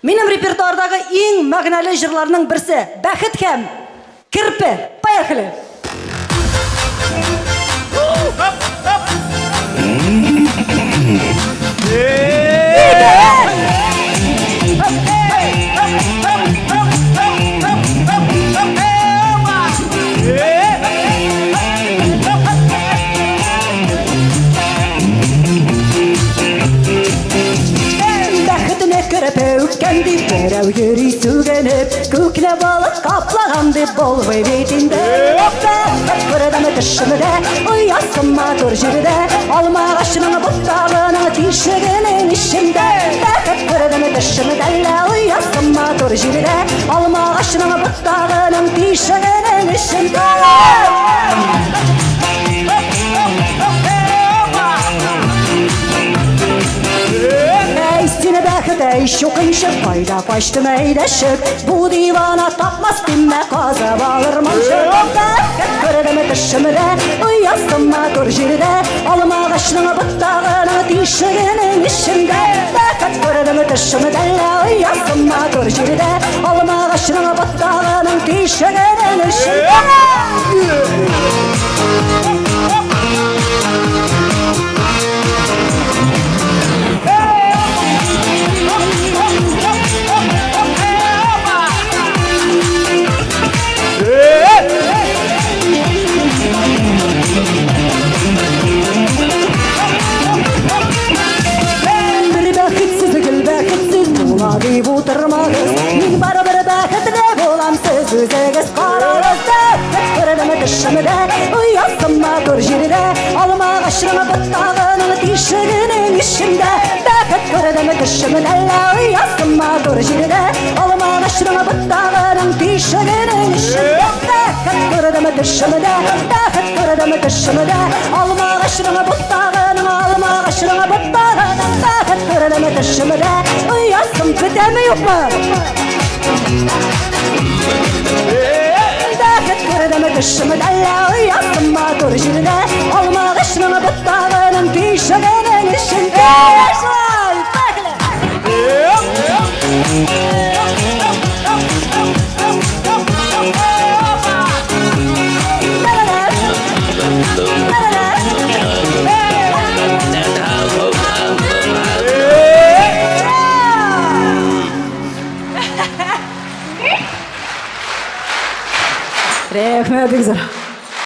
Benim repertuardagi eng magnali jırlarning birisi Bäхет һәм керпе. Поехали. Kendi berau yürü sügenip Kükle balık kaplagan bir bol ve bitinde Kırıdamı dışımda Uyasınma dur jüride Alma ağaçının buttağının Tişeginin işinde Kırıdamı dışımda Uyasınma dur jüride Alma ağaçının buttağının Tişeginin işinde Seni Bäхет ey şokayışık Payda kaçtım eyleşik Bu divana tapmaz dinme Kazab alırmam Bäхет kırıdımı dışımda Uyasınma dur jüride Alma ağaçının buttağının Tişeginin işinde Bäхet kırıdımı dışımda Uyasınma dur jüride Alma ağaçının buttağının Tişeginin işinde Deyip oturmağız Min barabara Bäхet'le olam söz Özegez kararız Bäхет kırıdımı dışımda Uyasınma dur jüride Alma ağaçının buttağının Tişeginin işinde Bäхet kırıdımı dışımda Uyasınma dur jüride Alma ağaçının buttağının Tişeginin işinde Bäхet kırıdımı dışımda Bäхet kırıdımı dışımda Alma ağaçının buttağının Alma ağaçının buttağının Bäхet kırıdımı dışımda Uyasın biter mi yok mu? Bäхет kırıdımı dışımda Uyasınma dur jüride Alma ağaçının buttağının Tişeginin işinde Rahmet güzel.